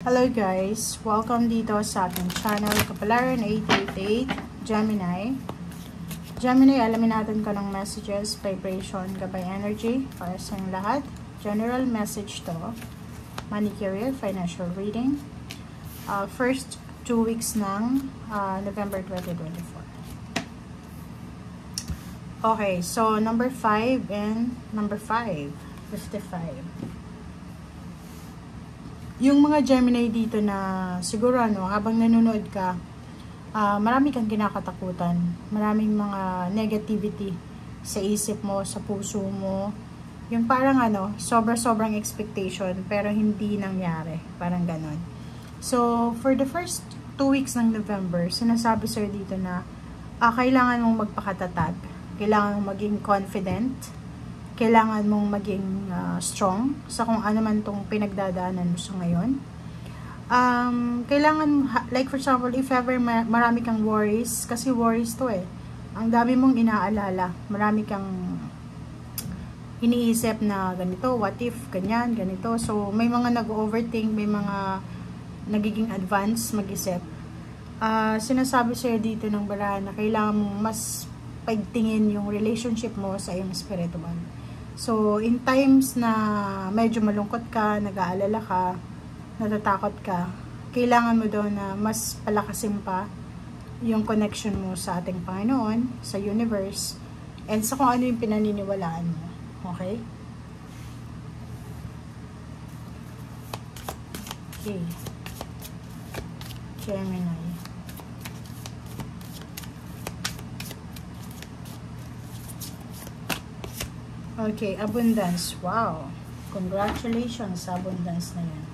Hello guys! Welcome dito sa aking channel, Kapalaran 888 Gemini. Gemini, alamin natin ko ng messages, vibration, gabay energy para sa inyong lahat. General message to. Money career, financial reading. First 2 weeks ng November 2024. Okay, so number 5 and number 5, 55. Yung mga Gemini dito na siguro habang nanonood ka, marami kang kinakatakutan. Maraming mga negativity sa isip mo, sa puso mo. Yung parang sobra-sobrang expectation pero hindi nangyari. Parang ganon. So, for the first 2 weeks ng November, sinasabi sir dito na kailangan mong magpakatatag. Kailangan mong maging confident. Kailangan mong maging strong sa kung ano man itong pinagdadaanan mo sa ngayon. Kailangan, like for example, if ever marami kang worries, kasi worries to ang dami mong inaalala, marami kang iniisip na ganito, what if, ganyan, ganito. So, may mga nag-overthink, may mga nagiging advance mag-isip. Sinasabi sa'yo dito ng barahan na kailangan mong mas pagtingin yung relationship mo sa iyong spiritual. So, in times na medyo malungkot ka, nag-aalala ka, natatakot ka, kailangan mo daw na mas palakasin pa yung connection mo sa ating Panginoon, sa universe, and sa kung ano yung pinaniniwalaan mo. Okay? Okay. Gemini. Okay, abundance. Wow. Congratulations sa abundance na yan.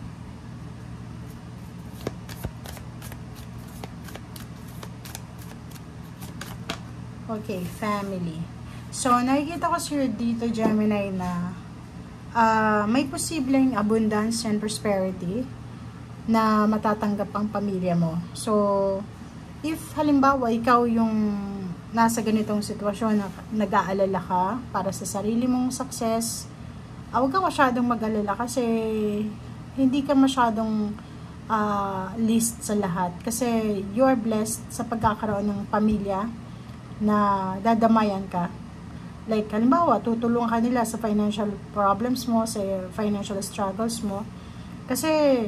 Okay, family. So, nakikita ko sir dito, Gemini, na may posibleng abundance and prosperity na matatanggap ang pamilya mo. So, if halimbawa, ikaw yung nasa ganitong sitwasyon na nag-aalala ka para sa sarili mong success, huwag ka masyadong mag-alala kasi hindi ka masyadong list sa lahat. Kasi you are blessed sa pagkakaroon ng pamilya na dadamayan ka. Like, halimbawa, tutulungan ka nila sa financial problems mo, sa financial struggles mo. Kasi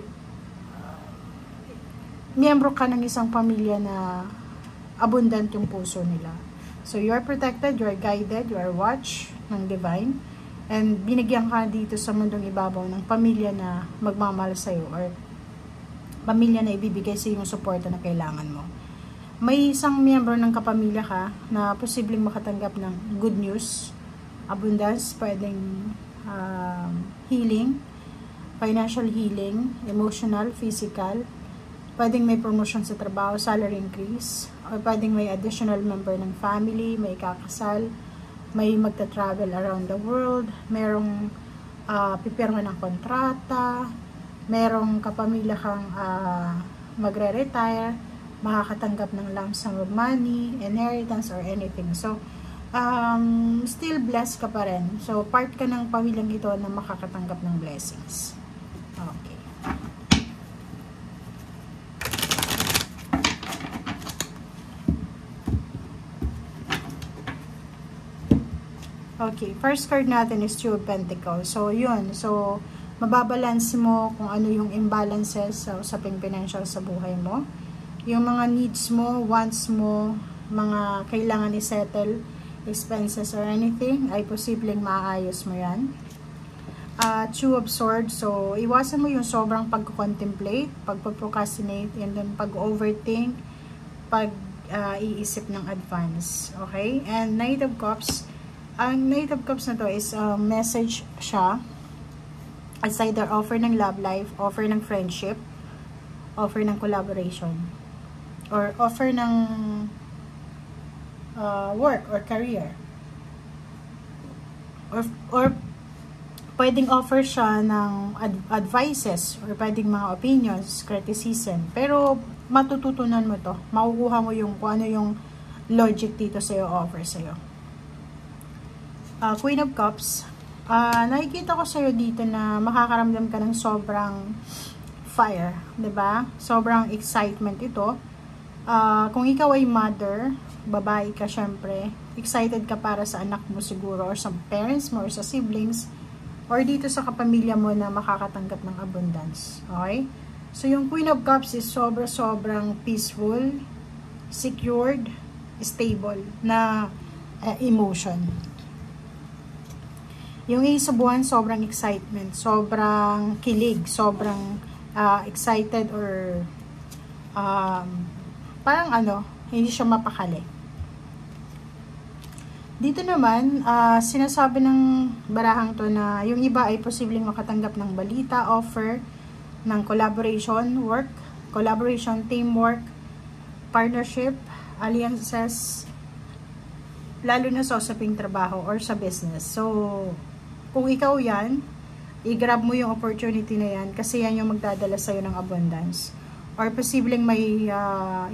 miyembro ka ng isang pamilya na abundant yung puso nila. So, you are protected, you are guided, you are watched ng divine, and binigyan ka dito sa mundong ibabaw ng pamilya na magmamahal sa'yo, or pamilya na ibibigay sa yung suporta na kailangan mo. May isang miyembro ng kapamilya ka na posibleng makatanggap ng good news, abundance, pwedeng healing, financial healing, emotional, physical, pwedeng may promotion sa trabaho, salary increase, o pwedeng may additional member ng family, may kakasal, may magta-travel around the world, merong pipirma ng kontrata, merong kapamilya kang magre-retire, makakatanggap ng lump sum of money, inheritance, or anything. So, still blessed ka pa rin. So, part ka ng pamilyang ito na makakatanggap ng blessings. Okay. Okay, first card natin is Two of Pentacles. So, yun. So, mababalance mo kung ano yung imbalances sa usaping financial sa buhay mo. Yung mga needs mo, wants mo, mga kailangan i-settle, expenses or anything, ay posibleng maayos mo yan. Two of Swords. So, iwasan mo yung sobrang pag-contemplate, pag-procrastinate, and then pag-overthink, pag-iisip ng advance. Okay? And Knight of Cups. Ang Knight of Cups na to is message siya. It's either offer ng love life, offer ng friendship, offer ng collaboration, or offer ng work or career. Or pwedeng offer siya ng advices, or pwedeng mga opinions, criticism. Pero matututunan mo to. Makukuha mo yung kung ano yung logic dito sa'yo, offer sa'yo. Queen of Cups. Nakikita ko sa'yo dito na makakaramdam ka ng sobrang fire, 'di ba? Sobrang excitement ito. Kung ikaw ay mother, babae ka syempre, excited ka para sa anak mo siguro, or sa parents mo, or sa siblings, or dito sa kapamilya mo na makakatanggap ng abundance. Okay? So, yung Queen of Cups is sobrang peaceful, secured, stable na emotion. Yung Ace of Wands, sobrang excitement, sobrang kilig, sobrang excited, or parang hindi siya mapakali. Dito naman, sinasabi ng barahang to na yung iba ay posibleng makatanggap ng balita, offer, ng collaboration, work, collaboration, teamwork, partnership, alliances, lalo na sa usaping trabaho or sa business. So, kung ikaw yan, i-grab mo yung opportunity na yan kasi yan yung magdadala sa'yo ng abundance. Or posibleng may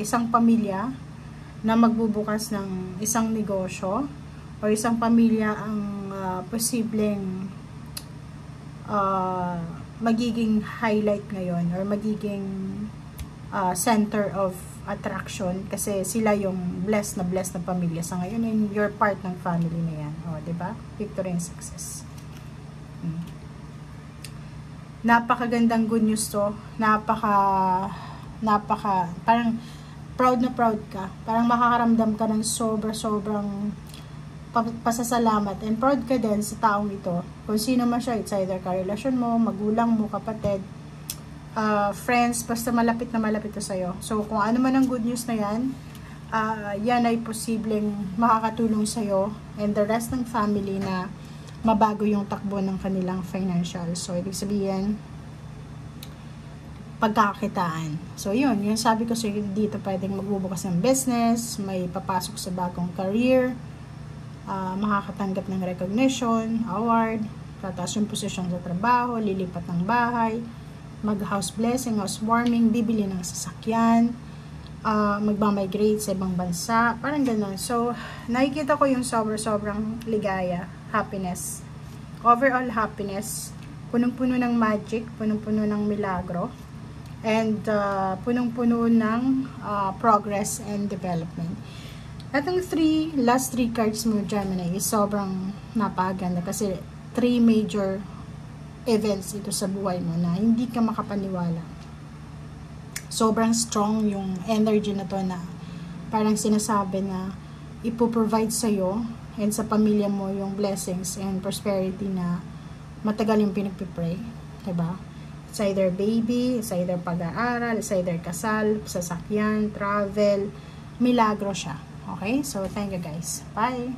isang pamilya na magbubukas ng isang negosyo, o isang pamilya ang posibleng magiging highlight ngayon, or magiging center of attraction kasi sila yung blessed na pamilya sa ngayon, and you're part ng family na yan. O, diba? Victory and success. Napakagandang good news to. Parang proud ka. Parang makakaramdam ka ng sobrang pasasalamat, and proud ka din sa taong ito. Kung sino man siya, it's either karelasyon mo, magulang mo, kapatid, friends, basta malapit na malapit to sa'yo. So, kung ano man ang good news na yan, yan ay posibleng makakatulong sa'yo and the rest ng family na mabago yung takbo ng kanilang financial. So, ibig sabihin, pagkakakitaan. So, yun. Yung sabi ko sa'yo dito, pwedeng magbubukas ng business, may papasok sa bagong career, makakatanggap ng recognition, award, tataas yung posisyon sa trabaho, lilipat ng bahay, mag-house blessing, housewarming, bibili ng sasakyan, magmamigrate sa ibang bansa, parang gano'n. So, nakikita ko yung sobrang ligaya, happiness, overall happiness, punong-puno ng magic, punong-puno ng milagro, and punong-puno ng progress and development. Itong last three cards mo, Gemini, is sobrang napakaganda kasi 3 major events ito sa buhay mo na hindi ka makapaniwala. Sobrang strong yung energy na to, na parang sinasabi na ipoprovide sa'yo and sa pamilya mo yung blessings and prosperity na matagal yung pinagpipray, diba? It's either baby, it's either pag-aaral, it's either kasal, sasakyan, travel, milagro siya. Okay? So, thank you guys. Bye!